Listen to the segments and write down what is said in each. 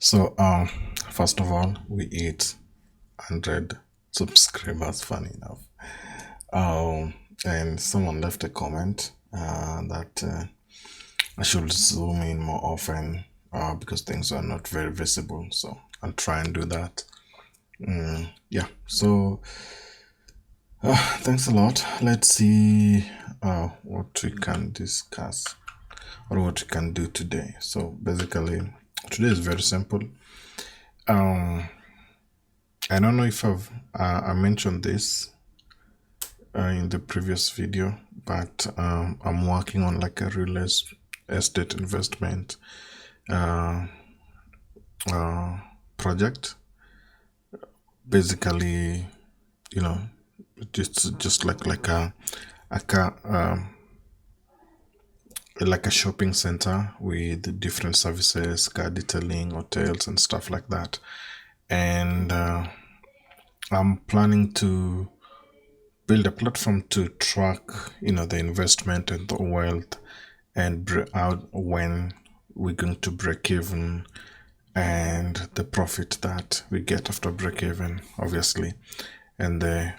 So, first of all, we hit 100 subscribers, funny enough. And someone left a comment that I should zoom in more often because things are not very visible. So, I'll try and do that. Yeah, so thanks a lot. Let's see what we can discuss or what we can do today. So, basically, today is very simple. I don't know if I mentioned this in the previous video, but I'm working on like a real estate investment project. Basically, you know, it's just like a shopping center with different services, car detailing, hotels, and stuff like that. And I'm planning to build a platform to track, the investment and the wealth, and out when we're going to break even, and the profit that we get after break even, obviously, and the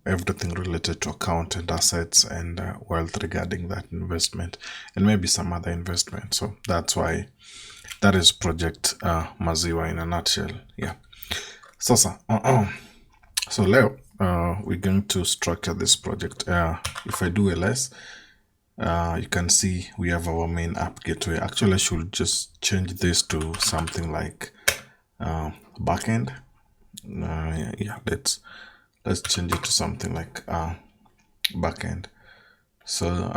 everything related to account and assets and wealth regarding that investment, and maybe some other investment. So that's why that is project Maziwa in a nutshell. Yeah. Sasa, so Leo, we're going to structure this project. If I do ls, you can see we have our main app gateway. Actually, I should just change this to something like backend. Yeah, let's change it to something like backend. So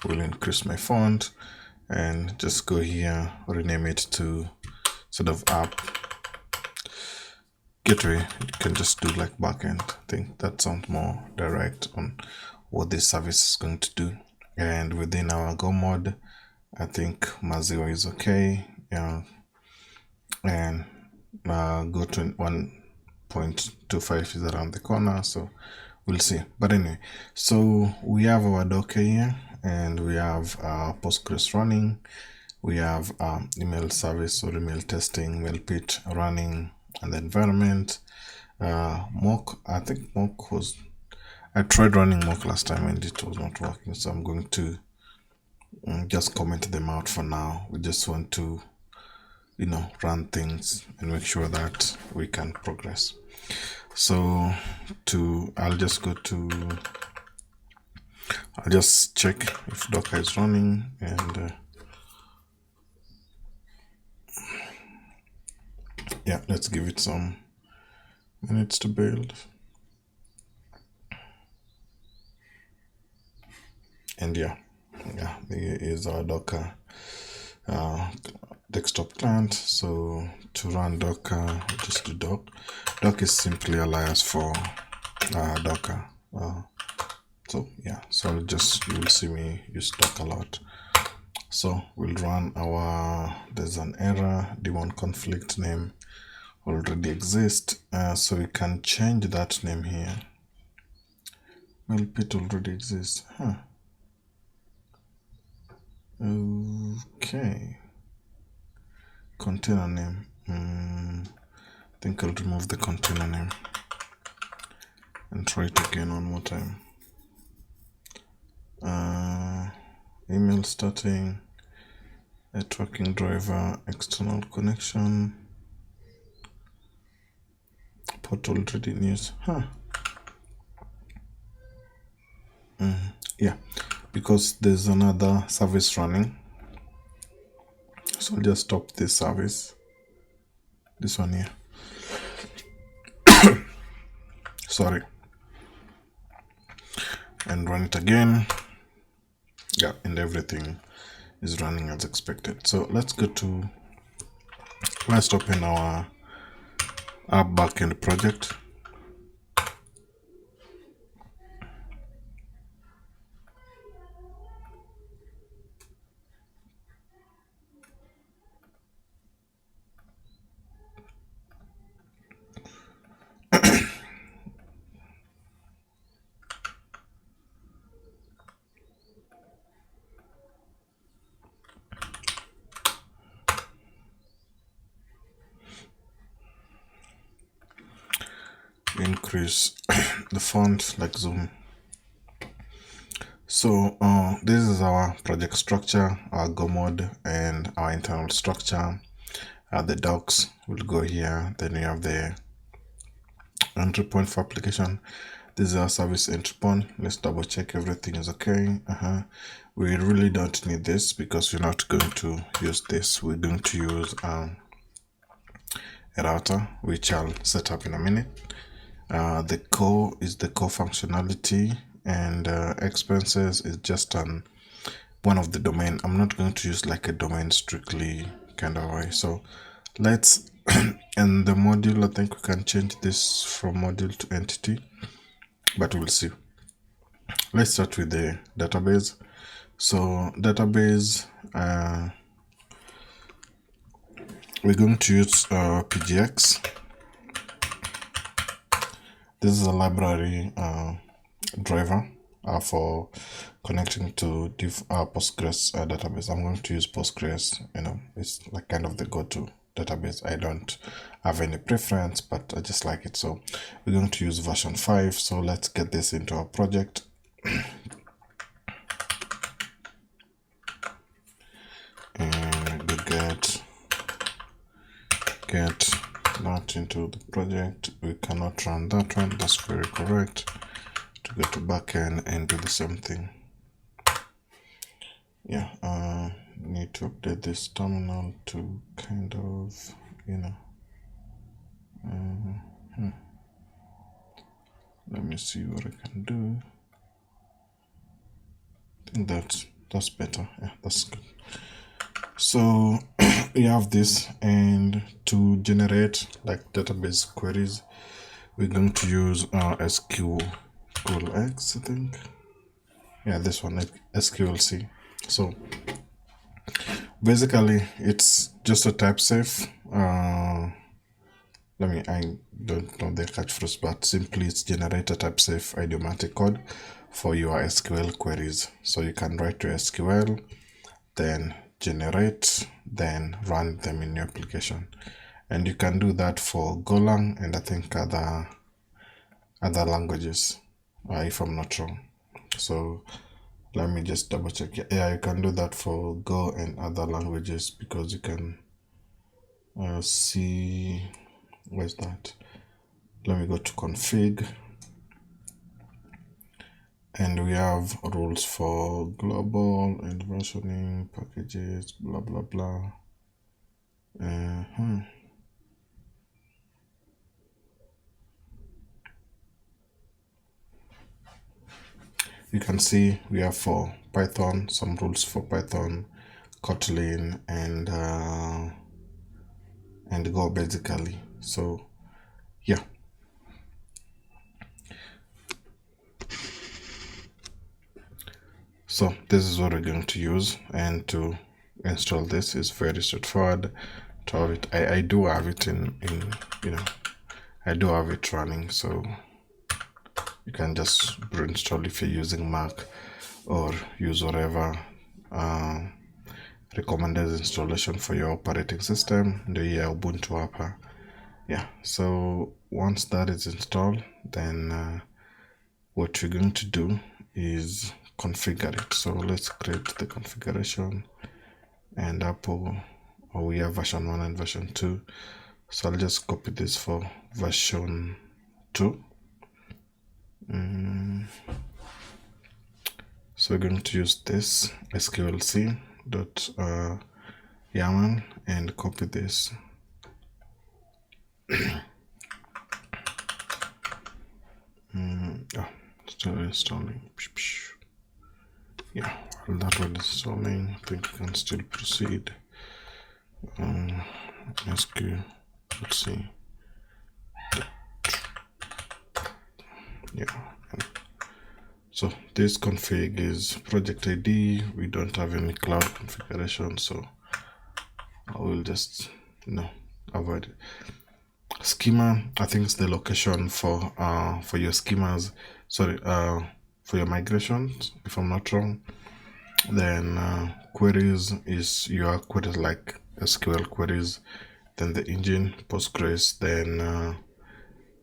we'll increase my font and just go here, rename it to sort of app gateway. You can just do like backend. I think that sounds more direct on what this service is going to do. And within our Go mode, I think Maziwa is okay. Yeah, and go to 1.25 is around the corner, so we'll see. But anyway, so we have our Docker here, and we have Postgres running. We have email service or email testing, email pitch running, and the environment. Mock, I think Mock was, I tried running Mock last time and it was not working, so I'm going to just comment them out for now. We just want to run things and make sure that we can progress. So I'll just check if Docker is running, and yeah, let's give it some minutes to build. And yeah, here is our Docker desktop client. So to run Docker, just do doc. Doc is simply alias for Docker. So yeah, so you will see me use Doc a lot. So we'll run there's an error, daemon conflict name already exists, so we can change that name here. Well, pit already exists, huh? Okay. Container name. I think I'll remove the container name and try it again one more time. Email starting, networking driver, external connection, port already in use. Huh. Yeah, because there's another service running. So I'll just stop this service. This one here. Sorry. And run it again. Yeah, and everything is running as expected. So let's open our backend project. increase the font, like zoom. So this is our project structure, our Go mode, and our internal structure. The docs will go here. Then we have the entry point for application. This is our service entry point. Let's double check everything is okay. We really don't need this because we're not going to use this. We're going to use a router, which I'll set up in a minute. The core is the core functionality, and expenses is just one of the domain. I'm not going to use like a domain strictly kind of way. So let's and the module, I think we can change this from module to entity, but we'll see. Let's start with the database. So database, we're going to use PGX. This is a library driver for connecting to Postgres database. I'm going to use Postgres. It's like kind of the go-to database. I don't have any preference, but I just like it. So we're going to use version 5. So let's get this into our project. And we get that into the project. We cannot run that one. That's very correct. To go to backend and do the same thing. Yeah, need to update this terminal to kind of, let me see what I can do. I think that's better. Yeah, that's good. So we have this, and to generate like database queries, we're going to use SQLX, I think. Yeah, this one, like SQLC. So basically it's just a type safe. I don't know the catchphrase, but simply it's generate a type safe idiomatic code for your SQL queries. So you can write to SQL, then generate, then run them in your application. And you can do that for Golang and I think other languages, if I'm not wrong. So let me just double check. Yeah, you can do that for Go and other languages, because you can see, where's that? Let me go to config, and we have rules for global and versioning, packages, blah blah blah. You can see we have for Python some rules for Python, Kotlin, and Go basically. So yeah. So this is what we're going to use, and to install this is very straightforward. To have it, I do have it in I do have it running, so you can just install if you're using Mac, or use whatever recommended installation for your operating system. The Ubuntu app. Yeah, so once that is installed, then what you're going to do is configure it. So let's create the configuration, and we have version 1 and version 2. So I'll just copy this for version 2. So we're going to use this sqlc dot YAML and copy this. Still installing. Yeah, while that one is installing, I think we can still proceed. SQ, let's see. Yeah. So this config is project ID. We don't have any cloud configuration, so I will just avoid it. Schema, I think it's the location for your schemas. Sorry, for your migrations, if I'm not wrong. Then queries is your queries like SQL queries. Then the engine, Postgres, then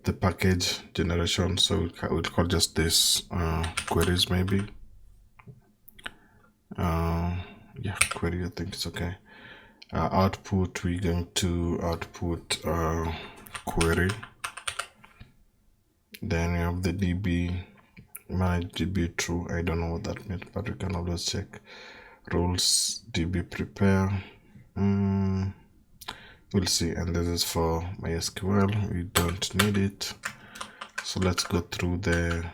the package generation. So we'll call just this queries maybe. Yeah, query, I think it's okay. Output, we're going to output query. Then we have the db, manage db true. I don't know what that means, but we can always check. Rules db prepare. We'll see. And this is for MySQL. We don't need it. So let's go through the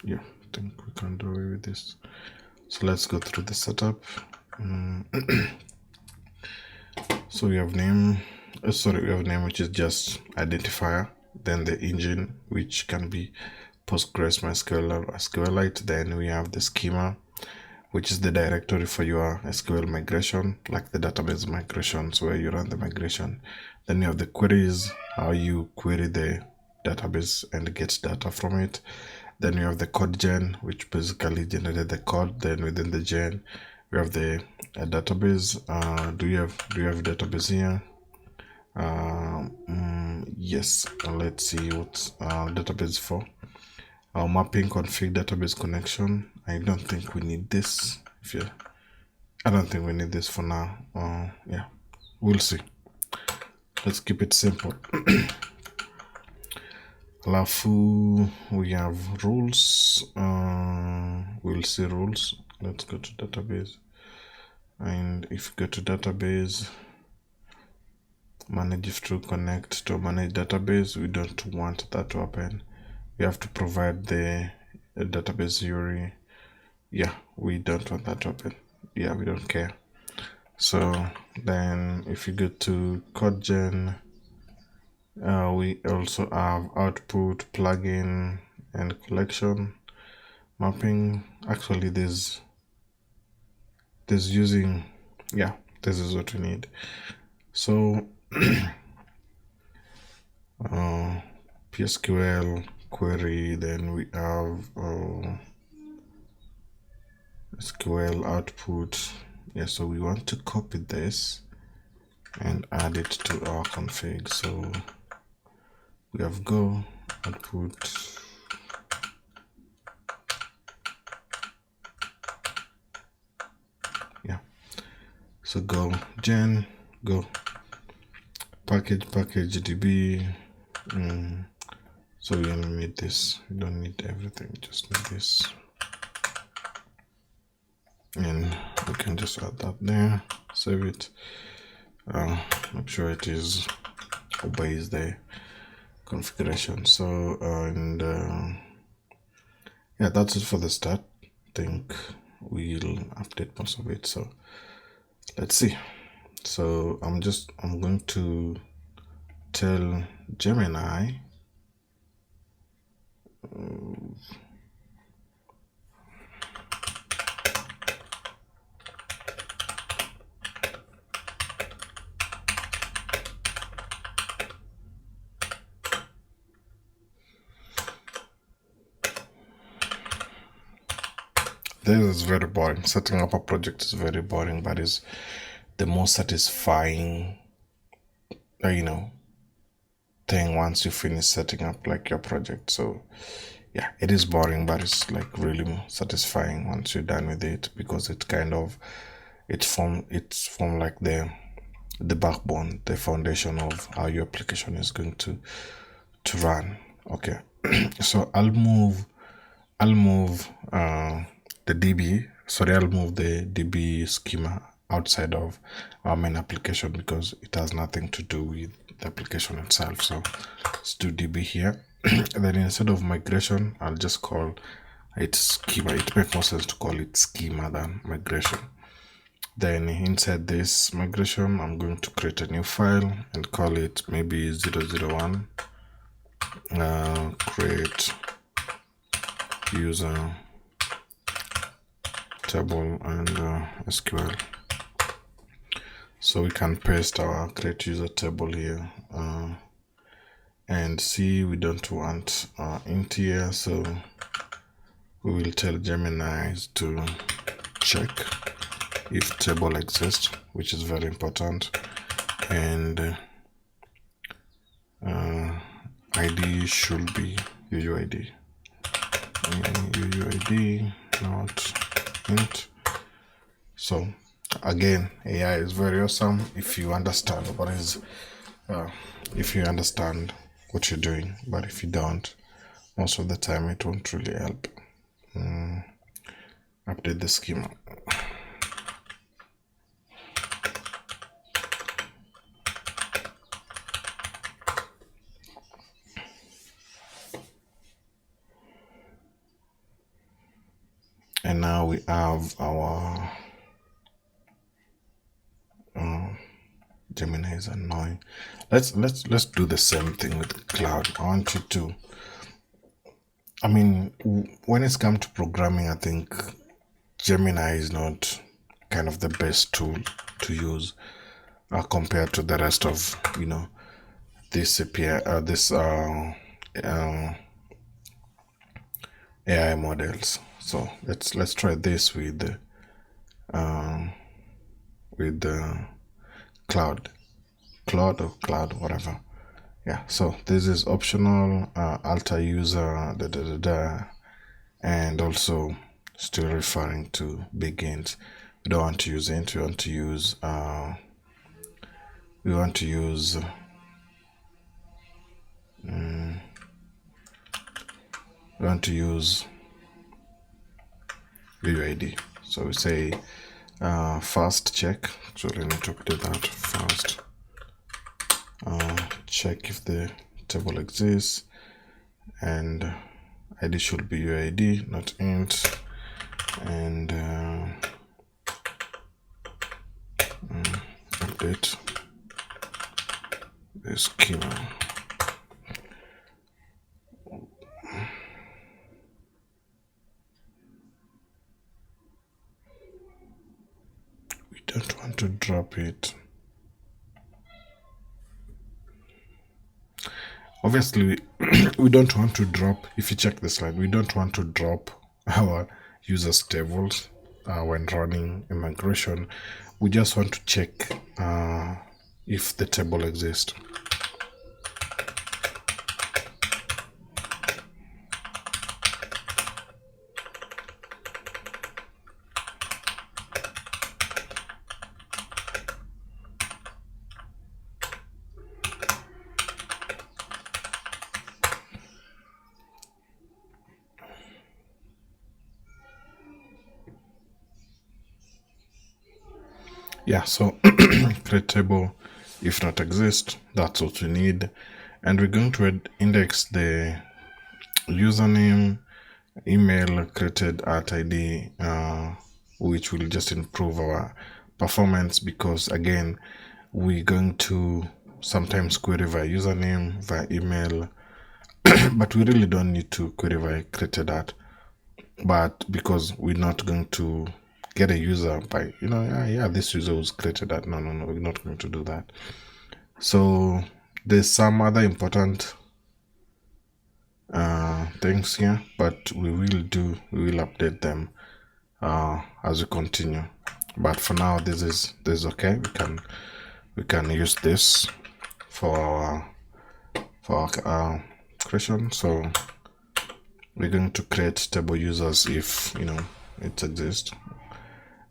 I think we can do away with this. So let's go through the setup. So we have name, we have name, which is just identifier. Then the engine, which can be Postgres, MySQL, or SQLite. Then we have the schema, which is the directory for your SQL migration, like the database migrations where you run the migration. Then you have the queries, how you query the database and get data from it. Then you have the code gen, which basically generated the code. Then within the gen, we have the database. Do you have database here? Yes. Let's see what's database for. Mapping config database connection. I don't think we need this. I don't think we need this for now. Yeah, we'll see. Let's keep it simple. Alafu, we have rules. We'll see rules. Let's go to database. And if you go to database, manage if to connect to manage database, we don't want that to happen. We have to provide the database URI. Yeah, we don't want that to happen. Yeah, we don't care. So then if you go to CodeGen, we also have output, plugin, and collection mapping. Actually, there's using, yeah, this is what we need. So PSQL query, then we have SQL output. Yeah, so we want to copy this and add it to our config. So we have go output, yeah, so go gen, go package db. So we only need this, we don't need everything, just need this, and we can just add that there, save it, make sure it is obeys the configuration. So yeah, that's it for the start. I think we'll update most of it, so let's see. So I'm going to tell Gemini this is very boring. Setting up a project is very boring, but it's the most satisfying, thing once you finish setting up like your project. So yeah, it is boring, but it's like really satisfying once you're done with it, because it kind of it's from like the backbone, the foundation of how your application is going to run. Okay. So I'll move the DB, I'll move the DB schema outside of our main application because it has nothing to do with the application itself. So let's do DB here. And then instead of migration, I'll just call it schema. It makes more sense to call it schema than migration. Then inside this migration, I'm going to create a new file and call it maybe 001. Create user table and SQL. So we can paste our create user table here, and see, we don't want int here, so we will tell Gemini to check if table exists, which is very important, and ID should be UUID. UUID, not int. So again, AI is very awesome if you understand what is if you understand what you're doing, but if you don't, most of the time it won't really help. Update the schema. And now we have our Gemini is annoying. Let's do the same thing with cloud. I want you to, I mean, when it's come to programming, I think Gemini is not kind of the best tool to use compared to the rest of, you know, this API, this AI models. So let's try this with the cloud, or cloud, whatever. Yeah, so this is optional, alter user, and also still referring to begins. We don't want to use int, we want to use UUID. So we say first check, so let me update that first. Check if the table exists, and ID should be UID, not int, and update the schema. We don't want to drop it. Obviously, we don't want to drop, if you check the slide, we don't want to drop our users tables when running a migration. We just want to check if the table exists. Yeah, so create table if not exist, that's what we need. And we're going to index the username, email created at ID, which will just improve our performance, because again, we're going to sometimes query via username, via email, but we really don't need to query via created at, but because we're not going to get a user by, this user was created at, no, we're not going to do that. So there's some other important things here, but we will update them as we continue. But for now, this is okay. We can use this for our creation. So we're going to create table users if it exists.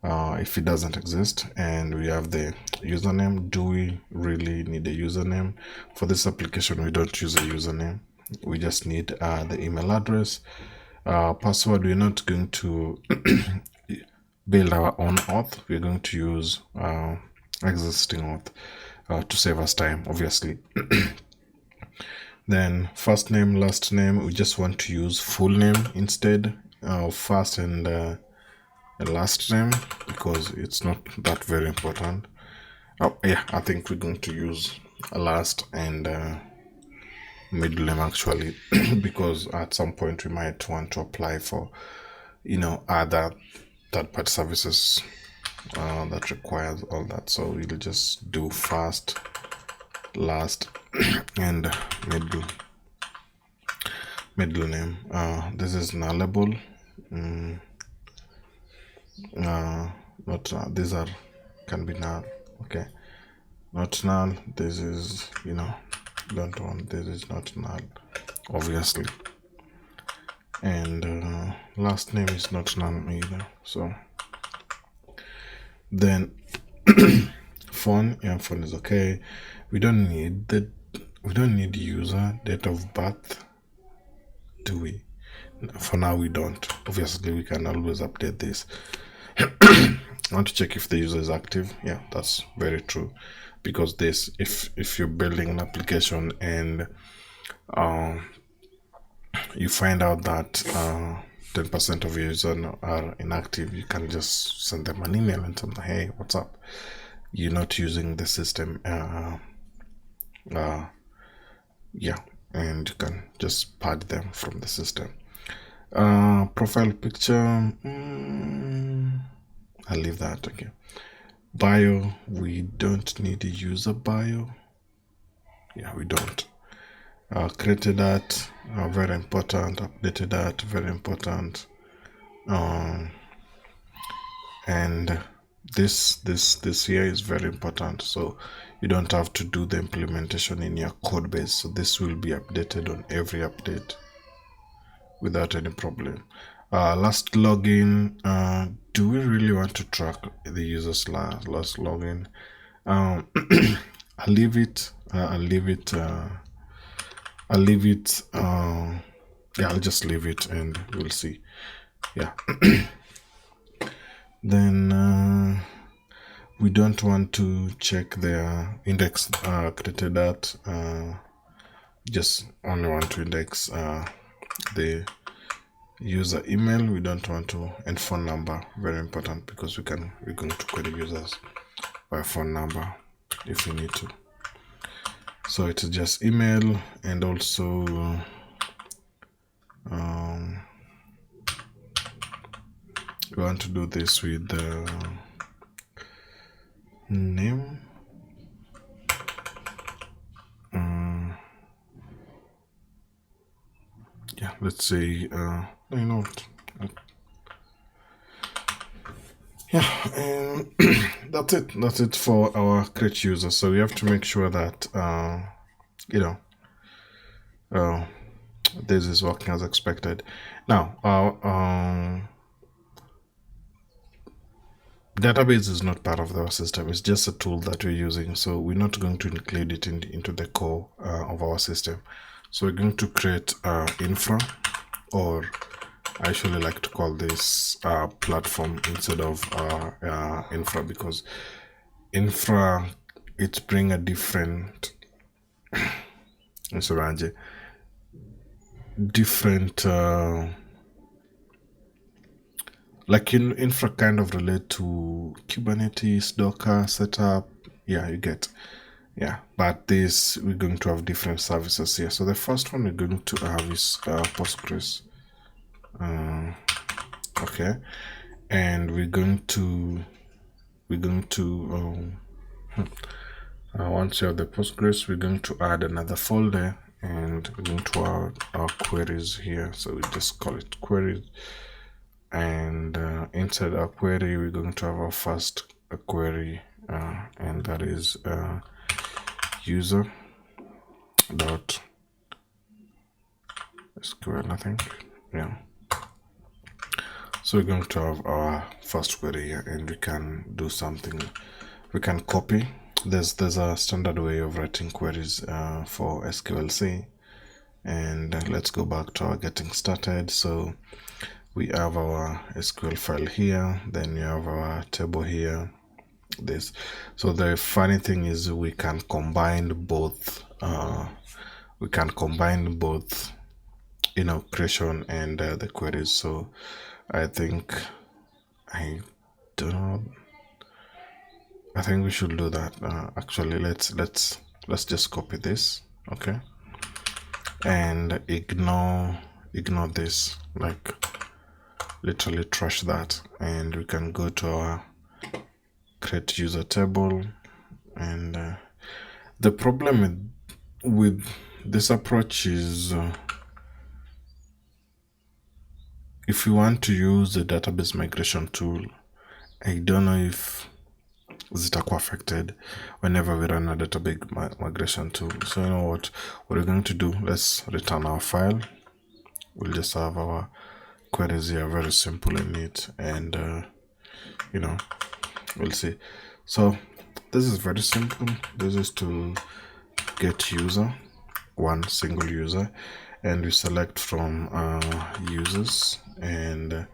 If it doesn't exist, and we have the username, do we really need a username? For this application, we don't use a username. We just need the email address. Password, we're not going to build our own auth. We're going to use existing auth to save us time, obviously. Then first name, last name, we just want to use full name instead of first and last name, because it's not that very important. Oh yeah, I think we're going to use a last and middle name actually, because at some point we might want to apply for other third-party services that requires all that. So we'll just do first, last, and middle name. This is nullable. not null. These are can be null. Okay, not null. This is, don't want, this is not null, obviously. And last name is not null either. So then phone, phone is okay. We don't need user date of birth, do we? For now we don't. Obviously we can always update this. I want to check if the user is active. Yeah, that's very true, because this, if you're building an application and you find out that 10% of your users are inactive, you can just send them an email and tell them, hey, what's up, you're not using the system. Yeah, and you can just pad them from the system. Profile picture, I'll leave that. Okay. Bio, we don't need a user bio. Yeah, we don't. Created that, very important. Updated that, very important. And this here is very important, so you don't have to do the implementation in your code base. So this will be updated on every update without any problem. Last login, do we really want to track the user's last login? I'll leave it. Yeah, I'll just leave it and we'll see. Yeah. Then we don't want to check their index created at, just only want to index the user email. We don't want to, and phone number, very important, because we're going to query users by phone number if we need to. So it's just email, and also we want to do this with the name. Yeah, let's say you know what? Yeah, and that's it for our create user. So we have to make sure that this is working as expected. Now our database is not part of our system. It's just a tool that we're using, so we're not going to include it into the core of our system. So we're going to create infra, or I actually like to call this platform instead of infra, because infra, it's bring a different like infra kind of relate to Kubernetes, Docker setup. Yeah, you get. Yeah, but this, we're going to have different services here. So the first one we're going to have is Postgres. Okay, and we're going to once you have the Postgres, we're going to add another folder, and we're going to add our queries here. So we just call it queries, and inside our query we're going to have our first query, and that is user dot SQL, I think. Yeah, so we're going to have our first query here, and we can do something. We can copy. There's a standard way of writing queries for SQLC, and let's go back to our getting started. So we have our SQL file here, then you have our table here, this. So the funny thing is we can combine both creation and the queries. So I think we should do that. Actually, let's just copy this, okay, and ignore this, like literally trash that, and we can go to our create user table. And the problem with this approach is if you want to use the database migration tool I don't know if Zitakuwa affected whenever we run a database migration tool. So you know what we're going to do, let's return our file. We'll just have our queries here, very simple and neat, and we'll see. So this is very simple. This is to get user, one single user, and we select from users, and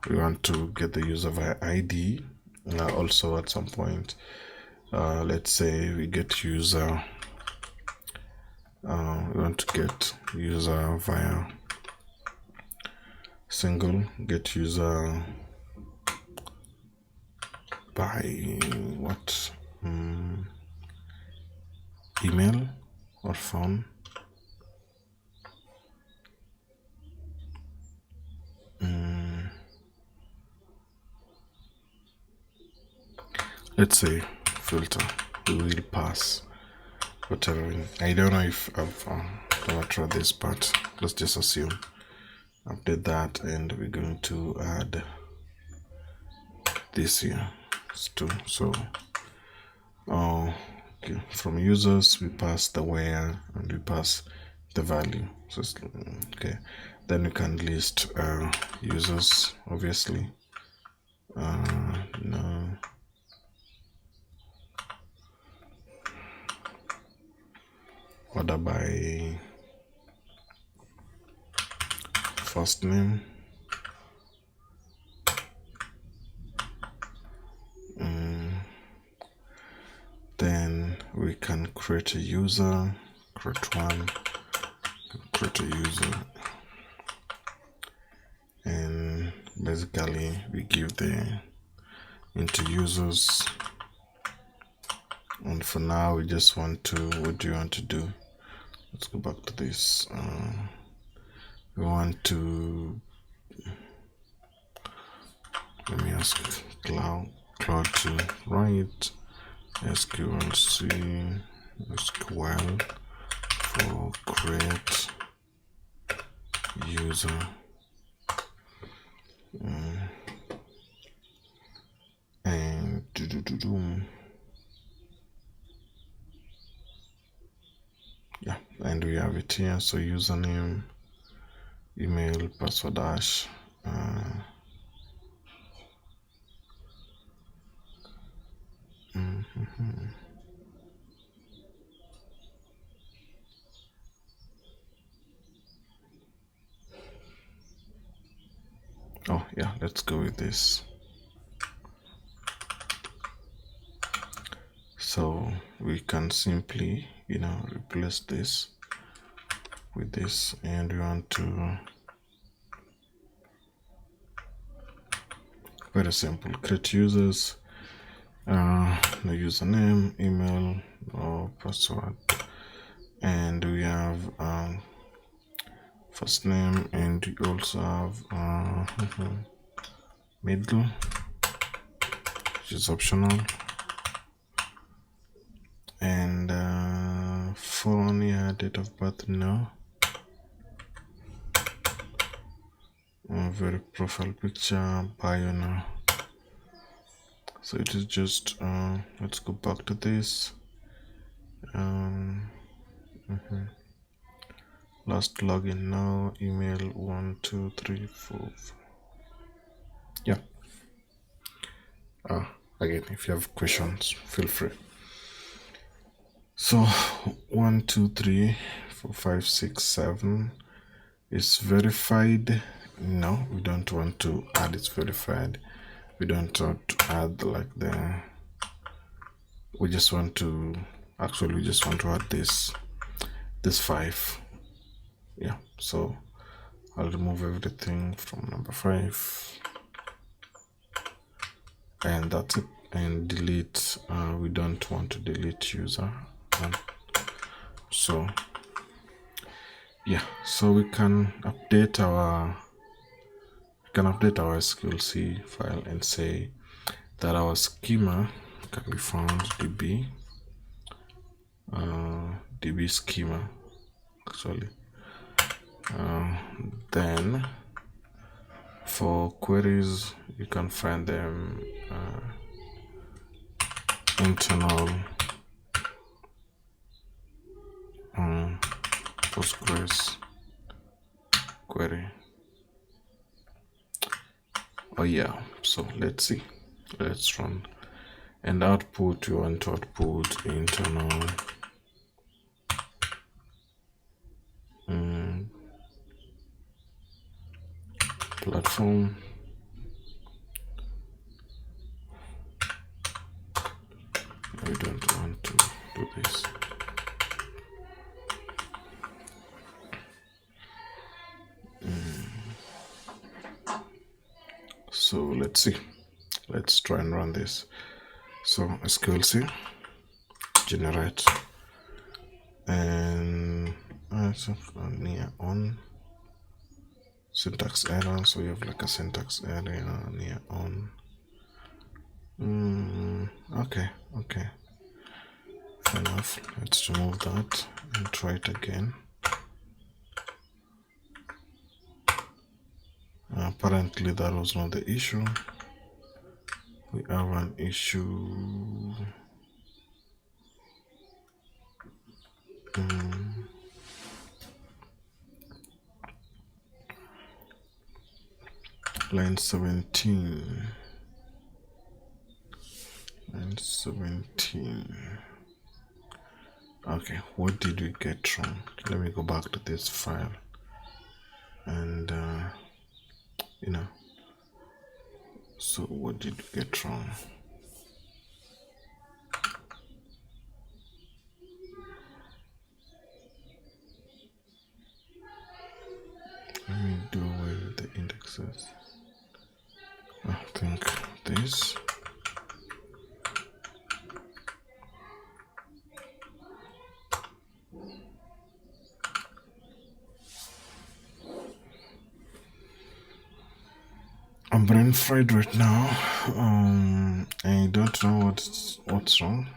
we want to get the user via ID. Also at some point, let's say we get user, we want to get user via single, get user by what, email or phone. Let's say filter, we will pass whatever. I don't know if I've ever tried this, but let's just assume update that, and we're going to add this here too. So okay, from users we pass the where and we pass the value. So okay, then we can list users, obviously. No, order by first name, then we can create a user, create one, create a user, and basically we give the into users. And for now we just want to, what do you want to do? Let's go back to this. We want to, let me ask Cloud to write SQL for create user. And yeah, and we have it here. So username, email, password hash, oh yeah, let's go with this. So we can simply, replace this with this, and we want to, very simple, create users, no username, email, or password, and we have first name, and we also have middle, which is optional, and phone, yeah, date of birth, no, very profile picture, bio, no. So it is just let's go back to this. Last login now, email 1 2 3 4. Yeah. Again, if you have questions, feel free. So 1 2 3 4 5 6 7 is verified. No, we don't want to add it's verified. We don't want to add like we just want to add this 5. Yeah, so I'll remove everything from number 5, and that's it. And delete, we don't want to delete user. So yeah, so we can update our SQL file and say that our schema can be found db schema actually. Then For queries, you can find them internal Postgres query. Oh yeah, so let's see. Let's run. And output, you want to output internal platform. We don't want to do this. So let's see. Let's try and run this. So SQL generate, and so near on syntax error. So you have like a syntax error near on. Okay, fair enough. Let's remove that and try it again. Apparently that was not the issue. We have an issue. Line 17. Okay, what did we get wrong? Let me go back to this file and so what did we get wrong? Let me do away with the indexes. I think this. I'm brain fried right now. I don't know what's wrong,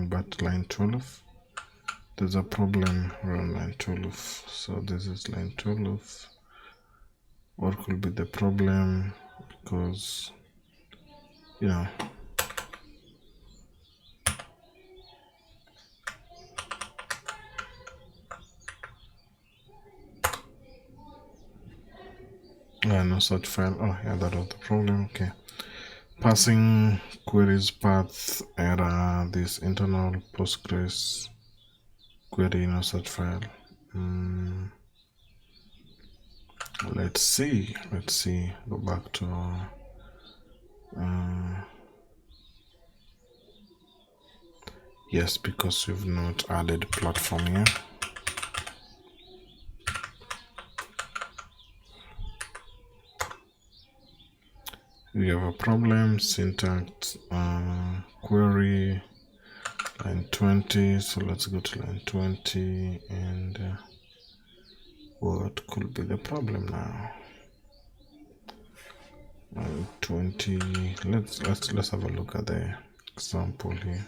but line 12, there's a problem around line 12. So this is line 12. What could be the problem? Because yeah, no such file. Oh yeah, that was the problem. Okay, passing queries path error. This internal Postgres query, no such file. Let's see. Go back to yes, because we've not added platform here. We have a problem. Syntax query line 20. So let's go to line 20 and what could be the problem now? Line 20. Let's have a look at the example here.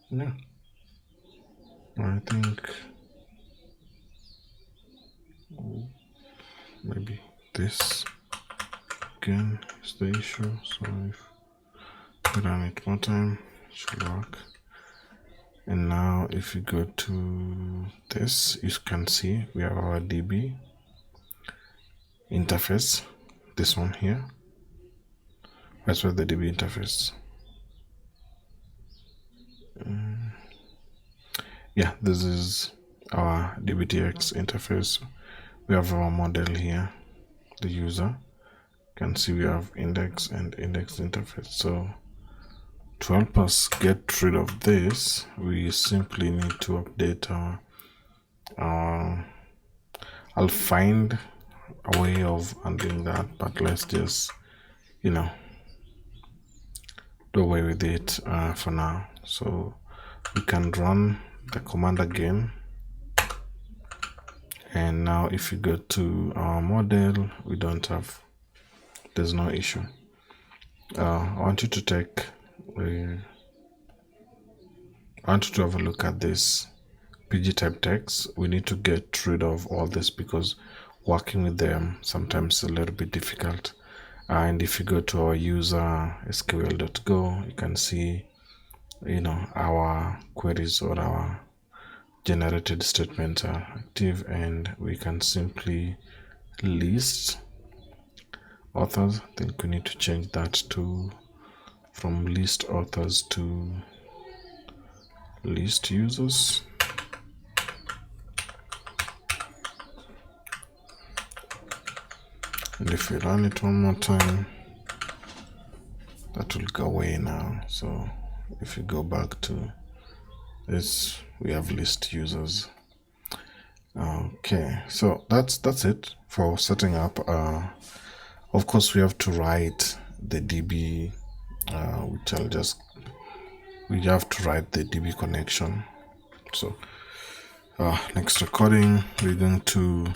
No, I think maybe this again is the issue. So if we run it one time, it should work. And now if you go to this, you can see we have our DB interface, this one here. That's where the DB interface. Yeah, this is our DBTX interface. We have our model here, the user. You can see we have index and index interface. So to help us get rid of this, we simply need to update our I'll find a way of undoing that, but let's just do away with it for now. So we can run the command again, and now if you go to our model, there's no issue. I want you to have a look at this PG type text, we need to get rid of all this because working with them sometimes a little bit difficult. And if you go to our user sql.go, you can see, our queries or our generated statements are active, and we can simply list authors. I think we need to change that to from list authors to list users. And if we run it one more time, that will go away now. So if you go back to this, we have list users. Okay, so that's it for setting up. Of course, we have to write the DB, we have to write the DB connection. So next recording, we're going to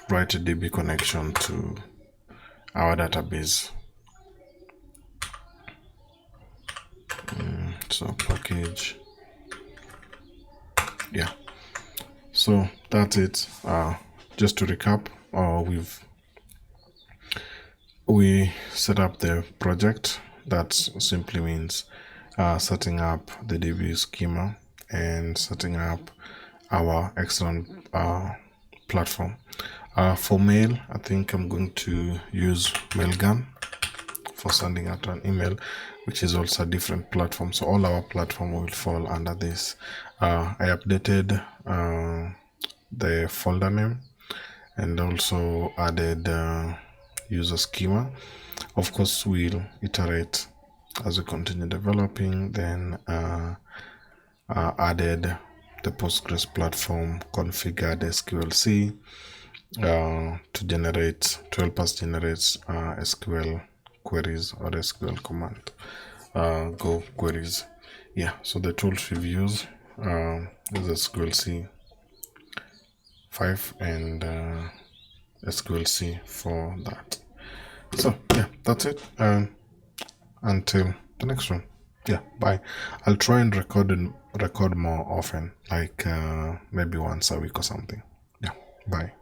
write a DB connection to our database. So package, yeah. So that's it. Just to recap, we set up the project. That simply means setting up the DB schema and setting up our external platform. For mail, I think I'm going to use Mailgun for sending out an email, which is also a different platform. So all our platform will fall under this. I updated the folder name and also added user schema. Of course, we'll iterate as we continue developing. Then added the Postgres platform, configured SQLC to help us generate SQL queries or SQL command, Go queries. Yeah, so the tools we've used is SQLC 5 and SQLC for that. So yeah, that's it. Until the next one. Yeah, bye. I'll try and record more often, like maybe once a week or something. Yeah, bye.